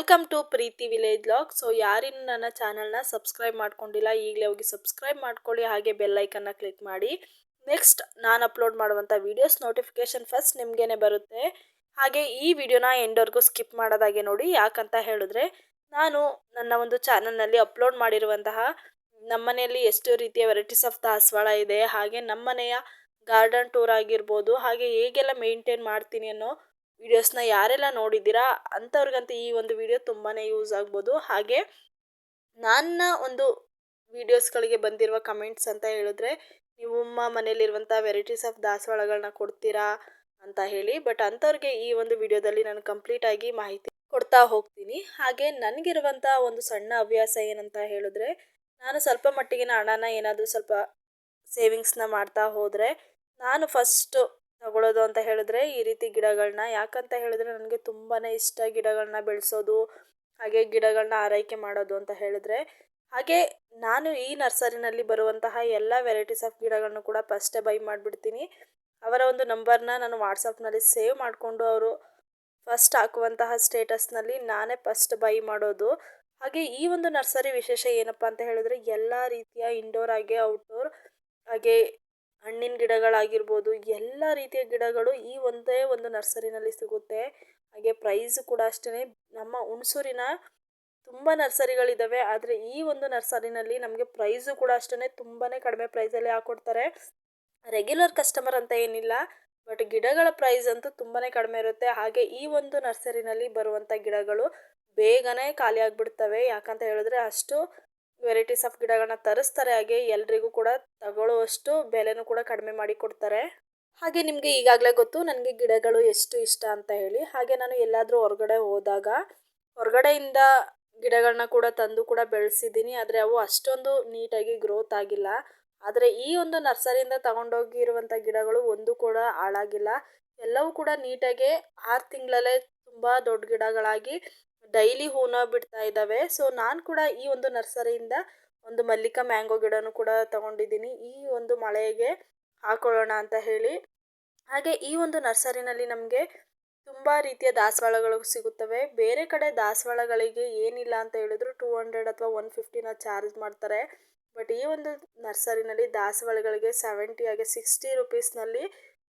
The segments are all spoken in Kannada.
Welcome to Preethi village log. So ಯಾರಿನ್ನು ನನ್ನ ಚಾನಲ್ನ ಸಬ್ಸ್ಕ್ರೈಬ್ ಮಾಡ್ಕೊಂಡಿಲ್ಲ ಈಗಲೇ ಹೋಗಿ ಸಬ್ಸ್ಕ್ರೈಬ್ ಮಾಡ್ಕೊಳ್ಳಿ, ಹಾಗೆ ಬೆಲ್ ಐಕನ್ನ ಕ್ಲಿಕ್ ಮಾಡಿ. ನೆಕ್ಸ್ಟ್ ನಾನು ಅಪ್ಲೋಡ್ ಮಾಡುವಂಥ ವೀಡಿಯೋಸ್ ನೋಟಿಫಿಕೇಶನ್ ಫಸ್ಟ್ ನಿಮಗೇನೆ ಬರುತ್ತೆ. ಹಾಗೆ ಈ ವಿಡಿಯೋನ ಎಂಡ್ವರೆಗೂ ಸ್ಕಿಪ್ ಮಾಡೋದಾಗೆ ನೋಡಿ. ಯಾಕಂತ ಹೇಳಿದ್ರೆ ನಾನು ನನ್ನ ಒಂದು ಚಾನಲ್ನಲ್ಲಿ ಅಪ್ಲೋಡ್ ಮಾಡಿರುವಂತಹ ನಮ್ಮನೆಯಲ್ಲಿ ಎಷ್ಟು ರೀತಿಯ ವೆರೈಟೀಸ್ ಆಫ್ ದಾಸವಾಳ ಇದೆ, ಹಾಗೆ ನಮ್ಮನೆಯ ಗಾರ್ಡನ್ ಟೂರ್ ಆಗಿರ್ಬೋದು, ಹಾಗೆ ಹೇಗೆಲ್ಲ ಮೇಂಟೈನ್ ಮಾಡ್ತೀನಿ ಅನ್ನೋ ವಿಡಿಯೋಸ್ನ ಯಾರೆಲ್ಲ ನೋಡಿದ್ದೀರಾ ಅಂಥವ್ರಿಗಂತೂ ಈ ಒಂದು ವಿಡಿಯೋ ತುಂಬಾ ಯೂಸ್ ಆಗ್ಬೋದು. ಹಾಗೆ ನನ್ನ ಒಂದು ವಿಡಿಯೋಸ್ಗಳಿಗೆ ಬಂದಿರುವ ಕಮೆಂಟ್ಸ್ ಅಂತ ಹೇಳಿದ್ರೆ, ನೀವು ನಿಮ್ಮ ಮನೇಲಿರುವಂಥ ವೆರೈಟೀಸ್ ಆಫ್ ದಾಸವಾಳಗಳನ್ನ ಕೊಡ್ತೀರಾ ಅಂತ ಹೇಳಿ. ಬಟ್ ಅಂಥವ್ರಿಗೆ ಈ ಒಂದು ವಿಡಿಯೋದಲ್ಲಿ ನಾನು ಕಂಪ್ಲೀಟಾಗಿ ಮಾಹಿತಿ ಕೊಡ್ತಾ ಹೋಗ್ತೀನಿ. ಹಾಗೆ ನನಗಿರುವಂಥ ಒಂದು ಸಣ್ಣ ಹವ್ಯಾಸ ಏನಂತ ಹೇಳಿದ್ರೆ, ನಾನು ಸ್ವಲ್ಪ ಮಟ್ಟಿಗಿನ ಹಣನ ಏನಾದರೂ ಸ್ವಲ್ಪ ಸೇವಿಂಗ್ಸ್ನ ಮಾಡ್ತಾ ಹೋದರೆ ನಾನು ಫಸ್ಟು ತಗೊಳ್ಳೋದು ಅಂತ ಹೇಳಿದ್ರೆ ಈ ರೀತಿ ಗಿಡಗಳನ್ನ. ಯಾಕಂತ ಹೇಳಿದ್ರೆ ನನಗೆ ತುಂಬಾ ಇಷ್ಟ ಗಿಡಗಳನ್ನ ಬೆಳೆಸೋದು, ಹಾಗೆ ಗಿಡಗಳನ್ನ ಆರೈಕೆ ಮಾಡೋದು ಅಂತ ಹೇಳಿದ್ರೆ. ಹಾಗೆ ನಾನು ಈ ನರ್ಸರಿನಲ್ಲಿ ಬರುವಂತಹ ಎಲ್ಲ ವೆರೈಟೀಸ್ ಆಫ್ ಗಿಡಗಳನ್ನು ಕೂಡ ಫಸ್ಟೇ ಬೈ ಮಾಡಿಬಿಡ್ತೀನಿ. ಅವರ ಒಂದು ನಂಬರ್ನ ನಾನು ವಾಟ್ಸಪ್ನಲ್ಲಿ ಸೇವ್ ಮಾಡಿಕೊಂಡು ಅವರು ಫಸ್ಟ್ ಹಾಕುವಂತಹ ಸ್ಟೇಟಸ್ನಲ್ಲಿ ನಾನೇ ಫಸ್ಟ್ ಬೈ ಮಾಡೋದು. ಹಾಗೆ ಈ ಒಂದು ನರ್ಸರಿ ವಿಶೇಷ ಏನಪ್ಪ ಅಂತ ಹೇಳಿದ್ರೆ, ಎಲ್ಲ ರೀತಿಯ ಇಂಡೋರ್ ಹಾಗೆ ಔಟ್ಡೋರ್ ಹಾಗೆ ಹಣ್ಣಿನ ಗಿಡಗಳಾಗಿರ್ಬೋದು, ಎಲ್ಲ ರೀತಿಯ ಗಿಡಗಳು ಈ ಒಂದೇ ಒಂದು ನರ್ಸರಿನಲ್ಲಿ ಸಿಗುತ್ತೆ. ಹಾಗೆ ಪ್ರೈಸ್ ಕೂಡ ಅಷ್ಟೇ. ನಮ್ಮ ಹುಣಸೂರಿನ ತುಂಬ ನರ್ಸರಿಗಳಿದ್ದಾವೆ, ಆದರೆ ಈ ಒಂದು ನರ್ಸರಿನಲ್ಲಿ ನಮಗೆ ಪ್ರೈಸು ಕೂಡ ಅಷ್ಟೇ ತುಂಬಾ ಕಡಿಮೆ ಪ್ರೈಸಲ್ಲಿ ಹಾಕ್ಕೊಡ್ತಾರೆ. ರೆಗ್ಯುಲರ್ ಕಸ್ಟಮರ್ ಅಂತ ಏನಿಲ್ಲ, ಬಟ್ ಗಿಡಗಳ ಪ್ರೈಸ್ ಅಂತೂ ತುಂಬಾ ಕಡಿಮೆ ಇರುತ್ತೆ. ಹಾಗೆ ಈ ಒಂದು ನರ್ಸರಿನಲ್ಲಿ ಬರುವಂಥ ಗಿಡಗಳು ಬೇಗನೆ ಖಾಲಿ ಆಗಿಬಿಡ್ತವೆ. ಯಾಕಂತ ಹೇಳಿದ್ರೆ ಅಷ್ಟು ವೆರೈಟೀಸ್ ಆಫ್ ಗಿಡಗಳನ್ನ ತರಿಸ್ತಾರೆ, ಹಾಗೆ ಎಲ್ರಿಗೂ ಕೂಡ ತಗೊಳ್ಳುವಷ್ಟು ಬೆಲೆನೂ ಕೂಡ ಕಡಿಮೆ ಮಾಡಿ ಕೊಡ್ತಾರೆ. ಹಾಗೆ ನಿಮಗೆ ಈಗಾಗಲೇ ಗೊತ್ತು ನನಗೆ ಗಿಡಗಳು ಎಷ್ಟು ಇಷ್ಟ ಅಂತ ಹೇಳಿ. ಹಾಗೆ ನಾನು ಎಲ್ಲಾದರೂ ಹೊರಗಡೆ ಹೋದಾಗ ಹೊರಗಡೆಯಿಂದ ಗಿಡಗಳನ್ನ ಕೂಡ ತಂದು ಕೂಡ ಬೆಳೆಸಿದ್ದೀನಿ, ಆದರೆ ಅವು ಅಷ್ಟೊಂದು ನೀಟಾಗಿ ಗ್ರೋತ್ ಆಗಿಲ್ಲ. ಆದರೆ ಈ ಒಂದು ನರ್ಸರಿಯಿಂದ ತಗೊಂಡೋಗಿರುವಂಥ ಗಿಡಗಳು ಒಂದು ಕೂಡ ಹಾಳಾಗಿಲ್ಲ. ಎಲ್ಲವೂ ಕೂಡ ನೀಟಾಗಿ 6 ತಿಂಗಳಲ್ಲೇ ತುಂಬ ದೊಡ್ಡ ಗಿಡಗಳಾಗಿ ಡೈಲಿ ಹೂನ ಬಿಡ್ತಾ ಇದ್ದಾವೆ. ಸೊ ನಾನು ಕೂಡ ಈ ಒಂದು ನರ್ಸರಿಯಿಂದ ಒಂದು ಮಲ್ಲಿಕಾ ಮ್ಯಾಂಗೋ ಗಿಡನೂ ಕೂಡ ತಗೊಂಡಿದ್ದೀನಿ, ಈ ಒಂದು ಮಳೆಗೆ ಹಾಕೊಳ್ಳೋಣ ಅಂತ ಹೇಳಿ. ಹಾಗೆ ಈ ಒಂದು ನರ್ಸರಿನಲ್ಲಿ ನಮಗೆ ತುಂಬ ರೀತಿಯ ದಾಸವಾಳಗಳು ಸಿಗುತ್ತವೆ. ಬೇರೆ ಕಡೆ ದಾಸವಾಳಗಳಿಗೆ ಏನಿಲ್ಲ ಅಂತ ಹೇಳಿದ್ರು 200 ಅಥವಾ 150ನ ಚಾರ್ಜ್ ಮಾಡ್ತಾರೆ. ಬಟ್ ಈ ಒಂದು ನರ್ಸರಿನಲ್ಲಿ ದಾಸವಾಳಗಳಿಗೆ 70 ಹಾಗೆ 60 ರುಪೀಸ್ನಲ್ಲಿ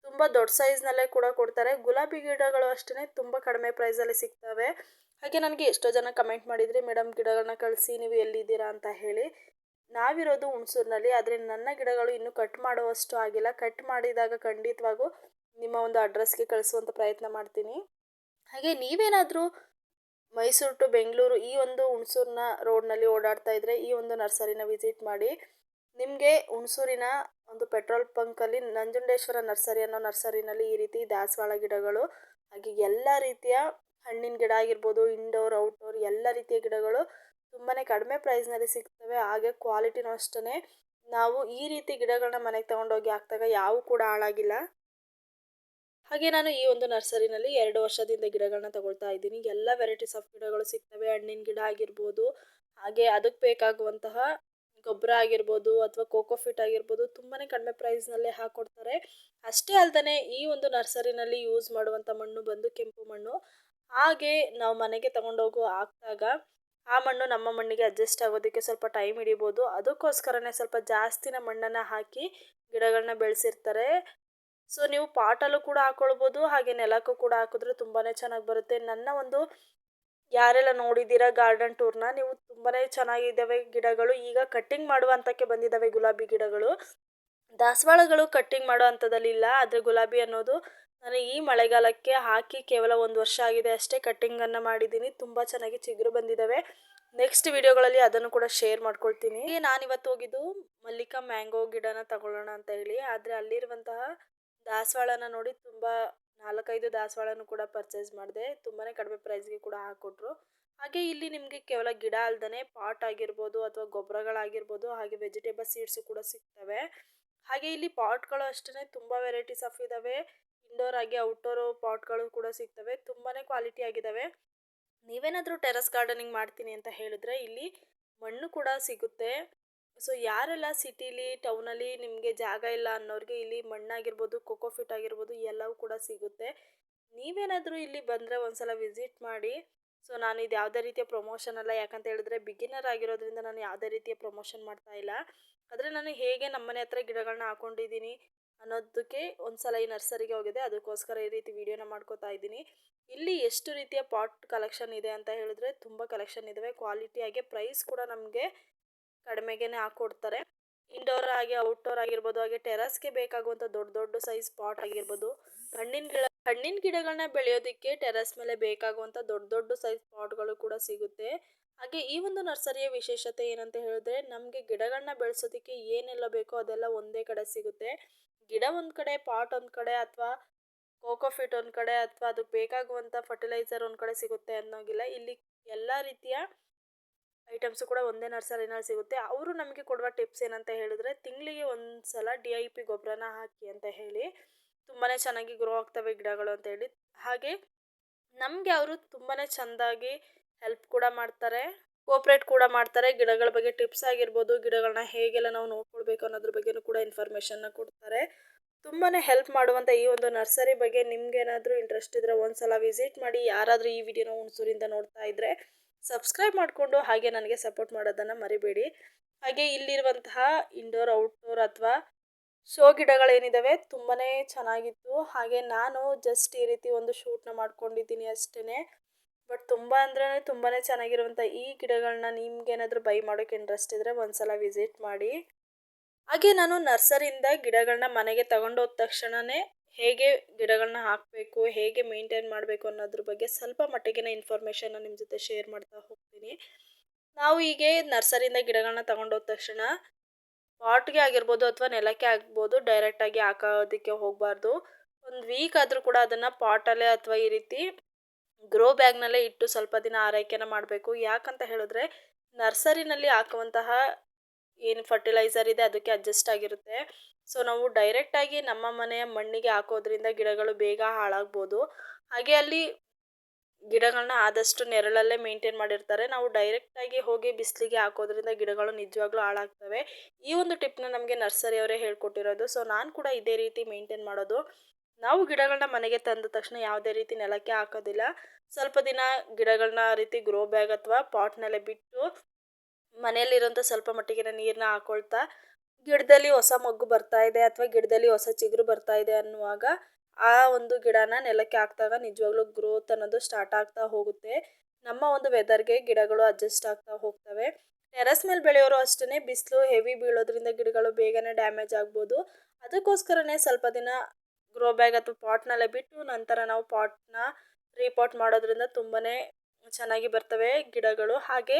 ತುಂಬ ದೊಡ್ಡ ಸೈಜ್ನಲ್ಲೇ ಕೂಡ ಕೊಡ್ತಾರೆ. ಗುಲಾಬಿ ಗಿಡಗಳು ಅಷ್ಟೇ ತುಂಬ ಕಡಿಮೆ ಪ್ರೈಸಲ್ಲಿ ಸಿಗ್ತವೆ. ಹಾಗೆ ನನಗೆ ಎಷ್ಟೋ ಜನ ಕಮೆಂಟ್ ಮಾಡಿದ್ರಿ, ಮೇಡಮ್ ಗಿಡಗಳನ್ನ ಕಳಿಸಿ, ನೀವು ಎಲ್ಲಿದ್ದೀರಾ ಅಂತ ಹೇಳಿ. ನಾವಿರೋದು ಹುಣಸೂರಿನಲ್ಲಿ, ಆದರೆ ನನ್ನ ಗಿಡಗಳು ಇನ್ನೂ ಕಟ್ ಮಾಡುವಷ್ಟು ಆಗಿಲ್ಲ. ಕಟ್ ಮಾಡಿದಾಗ ಖಂಡಿತವಾಗೂ ನಿಮ್ಮ ಒಂದು ಅಡ್ರೆಸ್ಗೆ ಕಳಿಸುವಂಥ ಪ್ರಯತ್ನ ಮಾಡ್ತೀನಿ. ಹಾಗೆ ನೀವೇನಾದರೂ ಮೈಸೂರು ಟು ಬೆಂಗಳೂರು ಈ ಒಂದು ಹುಣಸೂರಿನ ರೋಡ್ನಲ್ಲಿ ಓಡಾಡ್ತಾ ಇದ್ದರೆ ಈ ಒಂದು ನರ್ಸರಿನ ವಿಸಿಟ್ ಮಾಡಿ. ನಿಮಗೆ ಹುಣಸೂರಿನ ಒಂದು ಪೆಟ್ರೋಲ್ ಬಂಕಲ್ಲಿ ನಂಜುಂಡೇಶ್ವರ ನರ್ಸರಿ ಅನ್ನೋ ನರ್ಸರಿನಲ್ಲಿ ಈ ರೀತಿ ದಾಸವಾಳ ಗಿಡಗಳು, ಹಾಗೆ ಎಲ್ಲ ರೀತಿಯ ಹಣ್ಣಿನ ಗಿಡ ಆಗಿರ್ಬೋದು, ಇಂಡೋರ್ ಔಟ್ಡೋರ್ ಎಲ್ಲ ರೀತಿಯ ಗಿಡಗಳು ತುಂಬಾ ಕಡಿಮೆ ಪ್ರೈಸ್ನಲ್ಲಿ ಸಿಗ್ತವೆ. ಹಾಗೆ ಕ್ವಾಲಿಟಿನೂ ಅಷ್ಟೇ. ನಾವು ಈ ರೀತಿ ಗಿಡಗಳನ್ನ ಮನೆಗೆ ತೊಗೊಂಡೋಗಿ ಹಾಕಿದಾಗ ಯಾವೂ ಕೂಡ ಹಾಳಾಗಿಲ್ಲ. ಹಾಗೆ ನಾನು ಈ ಒಂದು ನರ್ಸರಿನಲ್ಲಿ 2 ವರ್ಷದಿಂದ ಗಿಡಗಳನ್ನ ತಗೊಳ್ತಾ ಇದ್ದೀನಿ. ಎಲ್ಲ ವೆರೈಟೀಸ್ ಆಫ್ ಗಿಡಗಳು ಸಿಗ್ತವೆ. ಹಣ್ಣಿನ ಗಿಡ ಆಗಿರ್ಬೋದು, ಹಾಗೆ ಅದಕ್ಕೆ ಬೇಕಾಗುವಂತಹ ಗೊಬ್ಬರ ಆಗಿರ್ಬೋದು ಅಥವಾ ಕೋಕೋಫಿಟ್ ಆಗಿರ್ಬೋದು ತುಂಬಾ ಕಡಿಮೆ ಪ್ರೈಸ್ನಲ್ಲೇ ಹಾಕ್ಕೊಡ್ತಾರೆ. ಅಷ್ಟೇ ಅಲ್ಲದೆ ಈ ಒಂದು ನರ್ಸರಿನಲ್ಲಿ ಯೂಸ್ ಮಾಡುವಂಥ ಮಣ್ಣು ಬಂದು ಕೆಂಪು ಮಣ್ಣು. ಹಾಗೆ ನಾವು ಮನೆಗೆ ತಗೊಂಡೋಗು ಹಾಕಿದಾಗ ಆ ಮಣ್ಣು ನಮ್ಮ ಮಣ್ಣಿಗೆ ಅಡ್ಜಸ್ಟ್ ಆಗೋದಕ್ಕೆ ಸ್ವಲ್ಪ ಟೈಮ್ ಹಿಡಿಬೋದು. ಅದಕ್ಕೋಸ್ಕರನೇ ಸ್ವಲ್ಪ ಜಾಸ್ತಿನ ಮಣ್ಣನ್ನು ಹಾಕಿ ಗಿಡಗಳನ್ನ ಬೆಳೆಸಿರ್ತಾರೆ. ಸೊ ನೀವು ಪಾಟಲ್ಲೂ ಕೂಡ ಹಾಕ್ಕೊಳ್ಬೋದು, ಹಾಗೆ ನೆಲಕ್ಕೂ ಕೂಡ ಹಾಕಿದ್ರೆ ತುಂಬಾ ಚೆನ್ನಾಗಿ ಬರುತ್ತೆ. ನನ್ನ ಒಂದು ಯಾರೆಲ್ಲ ನೋಡಿದ್ದೀರಾ ಗಾರ್ಡನ್ ಟೂರ್ನ, ನೀವು ತುಂಬಾ ಚೆನ್ನಾಗಿದ್ದಾವೆ ಗಿಡಗಳು. ಈಗ ಕಟ್ಟಿಂಗ್ ಮಾಡುವ ಹಂತಕ್ಕೆ ಬಂದಿದ್ದಾವೆ ಗುಲಾಬಿ ಗಿಡಗಳು. ದಾಸವಾಳಗಳು ಕಟ್ಟಿಂಗ್ ಮಾಡೋ ಹಂತದಲ್ಲಿ ಇಲ್ಲ, ಆದರೆ ಗುಲಾಬಿ ಅನ್ನೋದು ನಾನು ಈ ಮಳೆಗಾಲಕ್ಕೆ ಹಾಕಿ ಕೇವಲ 1 ವರ್ಷ ಆಗಿದೆ ಅಷ್ಟೇ. ಕಟ್ಟಿಂಗನ್ನು ಮಾಡಿದ್ದೀನಿ, ತುಂಬ ಚೆನ್ನಾಗಿ ಚಿಗುರು ಬಂದಿದ್ದಾವೆ. ನೆಕ್ಸ್ಟ್ ವಿಡಿಯೋಗಳಲ್ಲಿ ಅದನ್ನು ಕೂಡ ಶೇರ್ ಮಾಡ್ಕೊಳ್ತೀನಿ. ನಾನಿವತ್ತು ಹೋಗಿದ್ದು ಮಲ್ಲಿಕಾ ಮ್ಯಾಂಗೋ ಗಿಡನ ತಗೊಳ್ಳೋಣ ಅಂತ ಹೇಳಿ, ಆದರೆ ಅಲ್ಲಿರುವಂತಹ ದಾಸವಾಳನ ನೋಡಿ ತುಂಬ 4-5 ದಾಸವಾಳನೂ ಕೂಡ ಪರ್ಚೇಸ್ ಮಾಡಿದೆ. ತುಂಬಾ ಕಡಿಮೆ ಪ್ರೈಸ್ಗೆ ಕೂಡ ಹಾಕ್ಕೊಟ್ರು. ಹಾಗೆ ಇಲ್ಲಿ ನಿಮಗೆ ಕೇವಲ ಗಿಡ ಅಲ್ದೇ ಪಾಟ್ ಆಗಿರ್ಬೋದು ಅಥವಾ ಗೊಬ್ಬರಗಳಾಗಿರ್ಬೋದು, ಹಾಗೆ ವೆಜಿಟೇಬಲ್ ಸೀಡ್ಸು ಕೂಡ ಸಿಗ್ತವೆ. ಹಾಗೆ ಇಲ್ಲಿ ಪಾಟ್ಗಳು ಅಷ್ಟೇ ತುಂಬ ವೆರೈಟೀಸ್ ಆಫ್ ಇದ್ದಾವೆ. ಇಂಡೋರ್ ಹಾಗೆ ಔಟ್ಡೋರ್ ಪಾಟ್ಗಳು ಕೂಡ ಸಿಗ್ತವೆ, ತುಂಬಾ ಕ್ವಾಲಿಟಿ ಆಗಿದ್ದಾವೆ. ನೀವೇನಾದರೂ ಟೆರಸ್ ಗಾರ್ಡನಿಂಗ್ ಮಾಡ್ತೀನಿ ಅಂತ ಹೇಳಿದ್ರೆ ಇಲ್ಲಿ ಮಣ್ಣು ಕೂಡ ಸಿಗುತ್ತೆ. ಸೊ ಯಾರೆಲ್ಲ ಸಿಟಿಲಿ ಟೌನಲ್ಲಿ ನಿಮಗೆ ಜಾಗ ಇಲ್ಲ ಅನ್ನೋರಿಗೆ ಇಲ್ಲಿ ಮಣ್ಣಾಗಿರ್ಬೋದು, ಕೋಕೋಫಿಟ್ ಆಗಿರ್ಬೋದು ಎಲ್ಲವೂ ಕೂಡ ಸಿಗುತ್ತೆ. ನೀವೇನಾದರೂ ಇಲ್ಲಿ ಬಂದರೆ ಒಂದ್ಸಲ ವಿಸಿಟ್ ಮಾಡಿ. ಸೊ ನಾನು ಇದು ಯಾವುದೇ ರೀತಿಯ ಪ್ರಮೋಷನ್ ಅಲ್ಲ, ಯಾಕಂತ ಹೇಳಿದ್ರೆ ಬಿಗಿನರ್ ಆಗಿರೋದ್ರಿಂದ ನಾನು ಯಾವುದೇ ರೀತಿಯ ಪ್ರಮೋಷನ್ ಮಾಡ್ತಾ ಇಲ್ಲ. ಆದರೆ ನಾನು ಹೇಗೆ ನಮ್ಮನೆ ಹತ್ರ ಗಿಡಗಳನ್ನ ಹಾಕೊಂಡಿದ್ದೀನಿ ಅನ್ನೋದಕ್ಕೆ ಒಂದು ಸಲ ಈ ನರ್ಸರಿಗೆ ಹೋಗಿದ್ದೆ, ಅದಕ್ಕೋಸ್ಕರ ಈ ರೀತಿ ವಿಡಿಯೋನ ಮಾಡ್ಕೋತಾ ಇದ್ದೀನಿ. ಇಲ್ಲಿ ಎಷ್ಟು ರೀತಿಯ ಪಾಟ್ ಕಲೆಕ್ಷನ್ ಇದೆ ಅಂತ ಹೇಳಿದ್ರೆ ತುಂಬ ಕಲೆಕ್ಷನ್ ಇದ್ದಾವೆ. ಕ್ವಾಲಿಟಿ ಆಗಿ ಪ್ರೈಸ್ ಕೂಡ ನಮಗೆ ಕಡಿಮೆಗೆ ಹಾಕ್ಕೊಡ್ತಾರೆ. ಇಂಡೋರ್ ಆಗಿ ಔಟ್ಡೋರ್ ಆಗಿರ್ಬೋದು, ಹಾಗೆ ಟೆರಸ್ಗೆ ಬೇಕಾಗುವಂಥ ದೊಡ್ಡ ದೊಡ್ಡ ಸೈಜ್ ಪಾಟ್ ಆಗಿರ್ಬೋದು, ಹಣ್ಣಿನ ಗಿಡಗಳನ್ನ ಬೆಳೆಯೋದಕ್ಕೆ ಟೆರಸ್ ಮೇಲೆ ಬೇಕಾಗುವಂಥ ದೊಡ್ಡ ದೊಡ್ಡ ಸೈಜ್ ಪಾಟ್ಗಳು ಕೂಡ ಸಿಗುತ್ತೆ. ಹಾಗೆ ಈ ಒಂದು ನರ್ಸರಿಯ ವಿಶೇಷತೆ ಏನಂತ ಹೇಳಿದ್ರೆ ನಮಗೆ ಗಿಡಗಳನ್ನ ಬೆಳೆಸೋದಕ್ಕೆ ಏನೆಲ್ಲ ಬೇಕೋ ಅದೆಲ್ಲ ಒಂದೇ ಕಡೆ ಸಿಗುತ್ತೆ. ಗಿಡ ಒಂದು ಕಡೆ, ಪಾಟ್ ಒಂದು ಕಡೆ, ಅಥವಾ ಕೋಕೋಫಿಟ್ ಒಂದು ಕಡೆ, ಅಥವಾ ಅದಕ್ಕೆ ಬೇಕಾಗುವಂಥ ಫರ್ಟಿಲೈಸರ್ ಒಂದು ಕಡೆ ಸಿಗುತ್ತೆ ಅನ್ನೋಗಿಲ್ಲ. ಇಲ್ಲಿ ಎಲ್ಲ ರೀತಿಯ ಐಟಮ್ಸು ಕೂಡ ಒಂದೇ ನರ್ಸರಿನಲ್ಲಿ ಸಿಗುತ್ತೆ. ಅವರು ನಮಗೆ ಕೊಡುವ ಟಿಪ್ಸ್ ಏನಂತ ಹೇಳಿದ್ರೆ ತಿಂಗಳಿಗೆ ಒಂದು ಸಲ DIP ಗೊಬ್ಬರನ ಹಾಕಿ ಅಂತ ಹೇಳಿ, ತುಂಬಾ ಚೆನ್ನಾಗಿ ಗ್ರೋ ಆಗ್ತವೆ ಗಿಡಗಳು ಅಂತ ಹೇಳಿ. ಹಾಗೆ ನಮಗೆ ಅವರು ತುಂಬಾ ಚೆಂದಾಗಿ ಹೆಲ್ಪ್ ಕೂಡ ಮಾಡ್ತಾರೆ, ಕೋಪ್ರೇಟ್ ಕೂಡ ಮಾಡ್ತಾರೆ. ಗಿಡಗಳ ಬಗ್ಗೆ ಟಿಪ್ಸ್ ಆಗಿರ್ಬೋದು, ಗಿಡಗಳನ್ನ ಹೇಗೆಲ್ಲ ನಾವು ನೋಡ್ಕೊಳ್ಬೇಕು ಅನ್ನೋದ್ರ ಬಗ್ಗೆನೂ ಕೂಡ ಇನ್ಫಾರ್ಮೇಷನ್ನ ಕೊಡ್ತಾರೆ. ತುಂಬಾ ಹೆಲ್ಪ್ ಮಾಡುವಂಥ ಈ ಒಂದು ನರ್ಸರಿ ಬಗ್ಗೆ ನಿಮ್ಗೇನಾದರೂ ಇಂಟ್ರೆಸ್ಟ್ ಇದ್ದರೆ ಒಂದು ಸಲ ವಿಸಿಟ್ ಮಾಡಿ. ಯಾರಾದರೂ ಈ ವಿಡಿಯೋನ ಹುಣಸೂರಿಂದ ನೋಡ್ತಾ ಇದ್ದರೆ ಸಬ್ಸ್ಕ್ರೈಬ್ ಮಾಡಿಕೊಂಡು ಹಾಗೆ ನನಗೆ ಸಪೋರ್ಟ್ ಮಾಡೋದನ್ನು ಮರಿಬೇಡಿ. ಹಾಗೆ ಇಲ್ಲಿರುವಂತಹ ಇಂಡೋರ್ ಔಟ್ಡೋರ್ ಅಥವಾ ಶೋ ಗಿಡಗಳೇನಿದ್ದಾವೆ ತುಂಬಾ ಚೆನ್ನಾಗಿತ್ತು. ಹಾಗೆ ನಾನು ಜಸ್ಟ್ ಈ ರೀತಿ ಒಂದು ಶೂಟ್ನ ಮಾಡ್ಕೊಂಡಿದ್ದೀನಿ ಅಷ್ಟೇ. ಬಟ್ ತುಂಬ ಅಂದ್ರೆ ತುಂಬಾ ಚೆನ್ನಾಗಿರುವಂಥ ಈ ಗಿಡಗಳನ್ನ ನಿಮ್ಗೇನಾದರೂ ಬೈ ಮಾಡೋಕ್ಕೆ ಇಂಟ್ರೆಸ್ಟ್ ಇದ್ದರೆ ಒಂದು ಸಲ ವಿಸಿಟ್ ಮಾಡಿ. ಹಾಗೆ ನಾನು ನರ್ಸರಿಯಿಂದ ಗಿಡಗಳನ್ನ ಮನೆಗೆ ತಗೊಂಡೋದ ತಕ್ಷಣವೇ ಹೇಗೆ ಗಿಡಗಳನ್ನ ಹಾಕಬೇಕು, ಹೇಗೆ ಮೇಂಟೈನ್ ಮಾಡಬೇಕು ಅನ್ನೋದ್ರ ಬಗ್ಗೆ ಸ್ವಲ್ಪ ಮಟ್ಟಿಗಿನ ಇನ್ಫಾರ್ಮೇಷನ್ನ ನಿಮ್ಮ ಜೊತೆ ಶೇರ್ ಮಾಡ್ತಾ ಹೋಗ್ತೀನಿ. ನಾವು ಹೀಗೆ ನರ್ಸರಿಯಿಂದ ಗಿಡಗಳನ್ನ ತಗೊಂಡೋದ ತಕ್ಷಣ ಪಾಟ್ಗೆ ಆಗಿರ್ಬೋದು ಅಥವಾ ನೆಲಕ್ಕೆ ಆಗ್ಬೋದು ಡೈರೆಕ್ಟಾಗಿ ಹಾಕೋದಕ್ಕೆ ಹೋಗಬಾರ್ದು. ಒಂದು ವೀಕ್ ಆದರೂ ಕೂಡ ಅದನ್ನು ಪಾಟಲ್ಲೇ ಅಥವಾ ಈ ರೀತಿ ಗ್ರೋ ಬ್ಯಾಗ್ನಲ್ಲೇ ಇಟ್ಟು ಸ್ವಲ್ಪ ದಿನ ಆರೈಕೆನ ಮಾಡಬೇಕು. ಯಾಕಂತ ಹೇಳಿದ್ರೆ ನರ್ಸರಿನಲ್ಲಿ ಹಾಕುವಂತಹ ಏನು ಫರ್ಟಿಲೈಸರ್ ಇದೆ ಅದಕ್ಕೆ ಅಡ್ಜಸ್ಟ್ ಆಗಿರುತ್ತೆ. ಸೊ ನಾವು ಡೈರೆಕ್ಟಾಗಿ ನಮ್ಮ ಮನೆಯ ಮಣ್ಣಿಗೆ ಹಾಕೋದ್ರಿಂದ ಗಿಡಗಳು ಬೇಗ ಹಾಳಾಗ್ಬೋದು. ಹಾಗೆ ಅಲ್ಲಿ ಗಿಡಗಳನ್ನ ಆದಷ್ಟು ನೆರಳಲ್ಲೇ ಮೇಂಟೈನ್ ಮಾಡಿರ್ತಾರೆ. ನಾವು ಡೈರೆಕ್ಟಾಗಿ ಹೋಗಿ ಬಿಸಿಲಿಗೆ ಹಾಕೋದ್ರಿಂದ ಗಿಡಗಳು ನಿಜವಾಗ್ಲೂ ಹಾಳಾಗ್ತವೆ. ಈ ಒಂದು ಟಿಪ್ನ ನಮಗೆ ನರ್ಸರಿಯವರೇ ಹೇಳ್ಕೊಟ್ಟಿರೋದು. ಸೊ ನಾನು ಕೂಡ ಇದೇ ರೀತಿ ಮೇಂಟೈನ್ ಮಾಡೋದು. ನಾವು ಗಿಡಗಳನ್ನ ಮನೆಗೆ ತಂದ ತಕ್ಷಣ ಯಾವುದೇ ರೀತಿ ನೆಲಕ್ಕೆ ಹಾಕೋದಿಲ್ಲ. ಸ್ವಲ್ಪ ದಿನ ಗಿಡಗಳನ್ನ ಆ ರೀತಿ ಗ್ರೋ ಬ್ಯಾಗ್ ಅಥವಾ ಪಾಟ್ನಲ್ಲೇ ಬಿಟ್ಟು ಮನೆಯಲ್ಲಿರೋಂಥ ಸ್ವಲ್ಪ ಮಟ್ಟಿಗಿನ ನೀರನ್ನ ಹಾಕೊಳ್ತಾ, ಗಿಡದಲ್ಲಿ ಹೊಸ ಮೊಗ್ಗು ಬರ್ತಾ ಇದೆ ಅಥವಾ ಗಿಡದಲ್ಲಿ ಹೊಸ ಚಿಗುರು ಬರ್ತಾ ಇದೆ ಅನ್ನುವಾಗ ಆ ಒಂದು ಗಿಡನ ನೆಲಕ್ಕೆ ಹಾಕಿದಾಗ ನಿಜವಾಗ್ಲೂ ಗ್ರೋತ್ ಅನ್ನೋದು ಸ್ಟಾರ್ಟ್ ಆಗ್ತಾ ಹೋಗುತ್ತೆ. ನಮ್ಮ ಒಂದು ವೆದರ್ಗೆ ಗಿಡಗಳು ಅಡ್ಜಸ್ಟ್ ಆಗ್ತಾ ಹೋಗ್ತವೆ. ಟೆರಸ್ ಮೇಲೆ ಬೆಳೆಯೋರು ಅಷ್ಟೇ, ಬಿಸಿಲು ಹೆವಿ ಬೀಳೋದ್ರಿಂದ ಗಿಡಗಳು ಬೇಗನೆ ಡ್ಯಾಮೇಜ್ ಆಗ್ಬೋದು. ಅದಕ್ಕೋಸ್ಕರನೇ ಸ್ವಲ್ಪ ದಿನ ಗ್ರೋ ಬ್ಯಾಗ್ ಅಥವಾ ಪಾಟ್ನಲ್ಲೇ ಬಿಟ್ಟು ನಂತರ ನಾವು ಪಾಟ್ನ ರೀಪಾಟ್ ಮಾಡೋದ್ರಿಂದ ತುಂಬಾ ಚೆನ್ನಾಗಿ ಬರ್ತವೆ ಗಿಡಗಳು. ಹಾಗೆ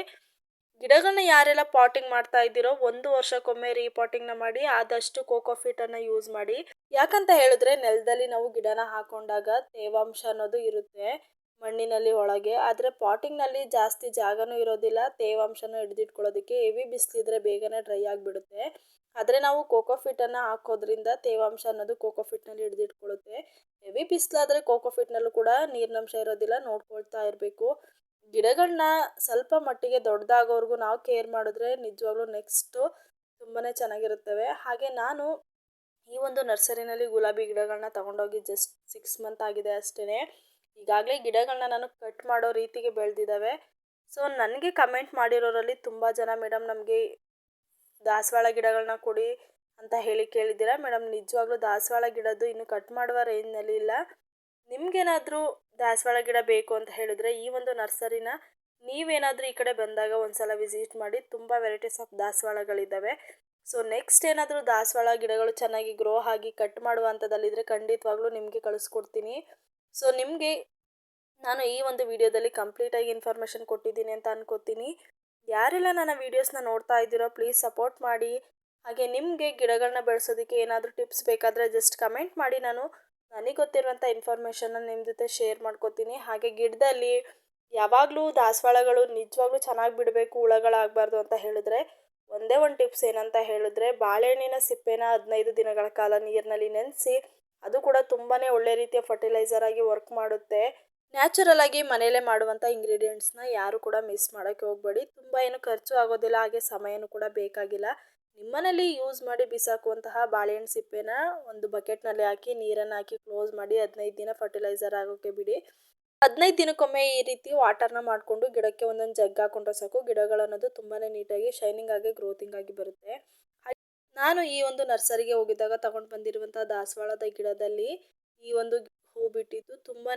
ಗಿಡಗಳನ್ನ ಯಾರೆಲ್ಲ ಪಾಟಿಂಗ್ ಮಾಡ್ತಾ ಇದ್ದೀರೋ 1 ವರ್ಷಕ್ಕೊಮ್ಮೆ ರೀಪಾಟಿಂಗ್ನ ಮಾಡಿ. ಆದಷ್ಟು ಕೋಕೋಫಿಟನ್ನು ಯೂಸ್ ಮಾಡಿ. ಯಾಕಂತ ಹೇಳಿದ್ರೆ ನೆಲದಲ್ಲಿ ನಾವು ಗಿಡನ ಹಾಕೊಂಡಾಗ ತೇವಾಂಶ ಅನ್ನೋದು ಇರುತ್ತೆ ಮಣ್ಣಿನಲ್ಲಿ ಒಳಗೆ. ಆದರೆ ಪಾಟಿಂಗ್ನಲ್ಲಿ ಜಾಸ್ತಿ ಜಾಗನೂ ಇರೋದಿಲ್ಲ ತೇವಾಂಶನ ಹಿಡಿದಿಟ್ಕೊಳ್ಳೋದಕ್ಕೆ. ಹೆವಿ ಬಿಸಿಲಿದ್ರೆ ಬೇಗನೆ ಡ್ರೈ ಆಗಿಬಿಡುತ್ತೆ. ಆದರೆ ನಾವು ಕೋಕೋಫಿಟನ್ನು ಹಾಕೋದ್ರಿಂದ ತೇವಾಂಶ ಅನ್ನೋದು ಕೋಕೋಫಿಟ್ನಲ್ಲಿ ಹಿಡಿದಿಟ್ಕೊಳ್ಳುತ್ತೆ. ಹೆವಿ ಬಿಸಿಲಾದರೆ ಕೋಕೋಫಿಟ್ನಲ್ಲೂ ಕೂಡ ನೀರಿನಂಶ ಇರೋದಿಲ್ಲ, ನೋಡ್ಕೊಳ್ತಾ ಇರಬೇಕು. ಗಿಡಗಳನ್ನ ಸ್ವಲ್ಪ ಮಟ್ಟಿಗೆ ದೊಡ್ಡದಾಗೋವರೆಗೂ ನಾವು ಕೇರ್ ಮಾಡಿದ್ರೆ ನಿಜವಾಗ್ಲೂ ನೆಕ್ಸ್ಟು ತುಂಬಾ ಚೆನ್ನಾಗಿರುತ್ತವೆ. ಹಾಗೆ ನಾನು ಈ ಒಂದು ನರ್ಸರಿನಲ್ಲಿ ಗುಲಾಬಿ ಗಿಡಗಳನ್ನ ತಗೊಂಡೋಗಿ ಜಸ್ಟ್ 6 ಮಂತ್ ಆಗಿದೆ ಅಷ್ಟೇ. ಈಗಾಗಲೇ ಗಿಡಗಳನ್ನ ನಾನು ಕಟ್ ಮಾಡೋ ರೀತಿಗೆ ಬೆಳೆದಿದ್ದಾವೆ. ಸೊ ನನಗೆ ಕಮೆಂಟ್ ಮಾಡಿರೋರಲ್ಲಿ ತುಂಬ ಜನ ಮೇಡಮ್ ನಮಗೆ ದಾಸವಾಳ ಗಿಡಗಳನ್ನ ಕೊಡಿ ಅಂತ ಹೇಳಿ ಕೇಳಿದ್ದೀರಾ. ಮೇಡಮ್ ನಿಜವಾಗ್ಲೂ ದಾಸವಾಳ ಗಿಡದ್ದು ಇನ್ನು ಕಟ್ ಮಾಡುವ ರೇಂಜ್ನಲ್ಲಿ ಇಲ್ಲ. ನಿಮಗೇನಾದರೂ ದಾಸವಾಳ ಗಿಡ ಬೇಕು ಅಂತ ಹೇಳಿದ್ರೆ ಈ ಒಂದು ನರ್ಸರಿನ ನೀವೇನಾದರೂ ಈ ಕಡೆ ಬಂದಾಗ ಒಂದು ಸಲ ವಿಸಿಟ್ ಮಾಡಿ. ತುಂಬ ವೆರೈಟೀಸ್ ಆಫ್ ದಾಸವಾಳಗಳಿದ್ದಾವೆ. ಸೊ ನೆಕ್ಸ್ಟ್ ಏನಾದರೂ ದಾಸವಾಳ ಗಿಡಗಳು ಚೆನ್ನಾಗಿ ಗ್ರೋ ಆಗಿ ಕಟ್ ಮಾಡುವಂಥದ್ದಲ್ಲಿದ್ದರೆ ಖಂಡಿತವಾಗ್ಲೂ ನಿಮಗೆ ಕಳಿಸ್ಕೊಡ್ತೀನಿ. ಸೊ ನಿಮಗೆ ನಾನು ಈ ಒಂದು ವಿಡಿಯೋದಲ್ಲಿ ಕಂಪ್ಲೀಟಾಗಿ ಇನ್ಫಾರ್ಮೇಷನ್ ಕೊಟ್ಟಿದ್ದೀನಿ ಅಂತ ಅನ್ಕೋತೀನಿ. ಯಾರೆಲ್ಲ ನನ್ನ ವೀಡಿಯೋಸ್ನ ನೋಡ್ತಾ ಇದ್ದೀರೋ ಪ್ಲೀಸ್ ಸಪೋರ್ಟ್ ಮಾಡಿ. ಹಾಗೆ ನಿಮಗೆ ಗಿಡಗಳನ್ನ ಬೆಳೆಸೋದಕ್ಕೆ ಏನಾದರೂ ಟಿಪ್ಸ್ ಬೇಕಾದರೆ ಜಸ್ಟ್ ಕಮೆಂಟ್ ಮಾಡಿ. ನನಗೆ ಗೊತ್ತಿರುವಂಥ ಇನ್ಫಾರ್ಮೇಷನ್ನ ನಿಮ್ಮ ಜೊತೆ ಶೇರ್ ಮಾಡ್ಕೋತೀನಿ. ಹಾಗೆ ಗಿಡದಲ್ಲಿ ಯಾವಾಗಲೂ ದಾಸವಾಳಗಳು ನಿಜವಾಗ್ಲೂ ಚೆನ್ನಾಗಿ ಬಿಡಬೇಕು, ಹುಳಗಳಾಗಬಾರ್ದು ಅಂತ ಹೇಳಿದ್ರೆ ಒಂದೇ ಒಂದು ಟಿಪ್ಸ್ ಏನಂತ ಹೇಳಿದ್ರೆ ಬಾಳೆಹಣ್ಣಿನ ಸಿಪ್ಪೆನ 15 ದಿನಗಳ ಕಾಲ ನೀರಿನಲ್ಲಿ ನೆನೆಸಿ, ಅದು ಕೂಡ ತುಂಬಾ ಒಳ್ಳೆ ರೀತಿಯ ಫರ್ಟಿಲೈಸರ್ ಆಗಿ ವರ್ಕ್ ಮಾಡುತ್ತೆ. ನ್ಯಾಚುರಲ್ ಆಗಿ ಮನೆಯಲ್ಲೇ ಮಾಡುವಂಥ ಇಂಗ್ರೀಡಿಯೆಂಟ್ಸ್ನ ಯಾರು ಕೂಡ ಮಿಸ್ ಮಾಡೋಕ್ಕೆ ಹೋಗಬೇಡಿ. ತುಂಬ ಏನು ಖರ್ಚು ಆಗೋದಿಲ್ಲ, ಹಾಗೆ ಸಮಯನೂ ಕೂಡ ಬೇಕಾಗಿಲ್ಲ. ನಿಮ್ಮನೇಲಿ ಯೂಸ್ ಮಾಡಿ ಬಿಸಾಕುವಂತಹ ಬಾಳೆಹಣ್ಣು ಸಿಪ್ಪೆನ ಒಂದು ಬಕೆಟ್ನಲ್ಲಿ ಹಾಕಿ ನೀರನ್ನು ಹಾಕಿ ಕ್ಲೋಸ್ ಮಾಡಿ 15 ದಿನ ಫರ್ಟಿಲೈಸರ್ ಆಗೋಕ್ಕೆ ಬಿಡಿ. 15 ದಿನಕ್ಕೊಮ್ಮೆ ಈ ರೀತಿ ವಾಟರ್ನ ಮಾಡಿಕೊಂಡು ಗಿಡಕ್ಕೆ ಒಂದೊಂದು ಜಗ್ ಹಾಕೊಂಡ್ರೆ ಸಾಕು, ಗಿಡಗಳು ಅನ್ನೋದು ತುಂಬಾ ನೀಟಾಗಿ ಶೈನಿಂಗ್ ಆಗಿ ಗ್ರೋತಿಂಗ್ ಆಗಿ ಬರುತ್ತೆ. ನಾನು ಈ ಒಂದು ನರ್ಸರಿಗೆ ಹೋಗಿದ್ದಾಗ ತಗೊಂಡು ಬಂದಿರುವಂಥ ದಾಸವಾಳದ ಗಿಡದಲ್ಲಿ ಈ ಒಂದು ಹೂ ಬಿಟ್ಟಿದ್ದು ತುಂಬಾ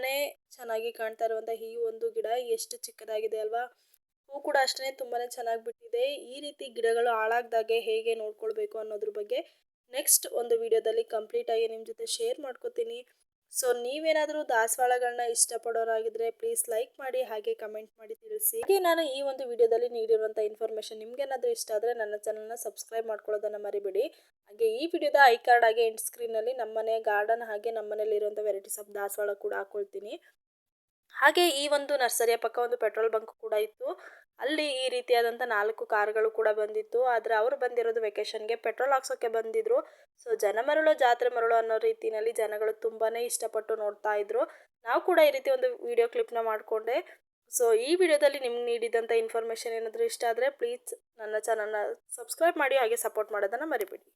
ಚೆನ್ನಾಗಿ ಕಾಣ್ತಾ ಇರುವಂಥ ಈ ಒಂದು ಗಿಡ ಎಷ್ಟು ಚಿಕ್ಕದಾಗಿದೆ ಅಲ್ವಾ. ಹೂ ಕೂಡ ಅಷ್ಟೇ ತುಂಬಾ ಚೆನ್ನಾಗಿ ಬಿಟ್ಟಿದೆ. ಈ ರೀತಿ ಗಿಡಗಳು ಹಾಳಾಗ್ದಾಗೆ ಹೇಗೆ ನೋಡ್ಕೊಳ್ಬೇಕು ಅನ್ನೋದ್ರ ಬಗ್ಗೆ ನೆಕ್ಸ್ಟ್ ಒಂದು ವಿಡಿಯೋದಲ್ಲಿ ಕಂಪ್ಲೀಟಾಗಿ ನಿಮ್ಮ ಜೊತೆ ಶೇರ್ ಮಾಡ್ಕೋತೀನಿ. ಸೊ ನೀವೇನಾದರೂ ದಾಸವಾಳಗಳನ್ನ ಇಷ್ಟಪಡೋರಾಗಿದ್ದರೆ ಪ್ಲೀಸ್ ಲೈಕ್ ಮಾಡಿ, ಹಾಗೆ ಕಮೆಂಟ್ ಮಾಡಿ ತಿಳಿಸಿ. ಹಾಗೆ ನಾನು ಈ ಒಂದು ವಿಡಿಯೋದಲ್ಲಿ ನೀಡಿರುವಂಥ ಇನ್ಫಾರ್ಮೇಷನ್ ನಿಮಗೇನಾದರೂ ಇಷ್ಟ ಆದರೆ ನನ್ನ ಚಾನಲ್ನ ಸಬ್ಸ್ಕ್ರೈಬ್ ಮಾಡ್ಕೊಳ್ಳೋದನ್ನು ಮರಿಬೇಡಿ. ಹಾಗೆ ಈ ವಿಡಿಯೋದ ಐ ಕಾರ್ಡ್ ಹಾಗೆ ಎಂಡ್ ಸ್ಕ್ರೀನಲ್ಲಿ ನಮ್ಮನೆ ಗಾರ್ಡನ್ ಹಾಗೆ ನಮ್ಮನೇಲಿರುವಂಥ ವೆರೈಟೀಸ್ ಆಫ್ ದಾಸವಾಳ ಕೂಡ ಹಾಕ್ಕೊಳ್ತೀನಿ. ಹಾಗೆ ಈ ಒಂದು ನರ್ಸರಿಯ ಪಕ್ಕ ಒಂದು ಪೆಟ್ರೋಲ್ ಬಂಕ್ ಕೂಡ ಇತ್ತು. ಅಲ್ಲಿ ಈ ರೀತಿಯಾದಂಥ 4 ಕಾರ್ಗಳು ಕೂಡ ಬಂದಿತ್ತು. ಆದರೆ ಅವರು ಬಂದಿರೋದು ವೆಕೇಷನ್ಗೆ ಪೆಟ್ರೋಲ್ ಹಾಕ್ಸೋಕ್ಕೆ ಬಂದಿದ್ರು. ಸೊ ಜನ ಮರಳೋ ಜಾತ್ರೆ ಮರಳೋ ಅನ್ನೋ ರೀತಿಯಲ್ಲಿ ಜನಗಳು ತುಂಬಾ ಇಷ್ಟಪಟ್ಟು ನೋಡ್ತಾ ಇದ್ರು. ನಾವು ಕೂಡ ಈ ರೀತಿ ಒಂದು ವಿಡಿಯೋ ಕ್ಲಿಪ್ನ ಮಾಡಿಕೊಂಡೆ. ಸೊ ಈ ವಿಡಿಯೋದಲ್ಲಿ ನಿಮ್ಗೆ ನೀಡಿದಂಥ ಇನ್ಫಾರ್ಮೇಷನ್ ಏನಾದರೂ ಇಷ್ಟ ಆದರೆ ಪ್ಲೀಸ್ ನನ್ನ ಚಾನಲ್ನ ಸಬ್ಸ್ಕ್ರೈಬ್ ಮಾಡಿ, ಹಾಗೆ ಸಪೋರ್ಟ್ ಮಾಡೋದನ್ನು ಮರಿಬೇಡಿ.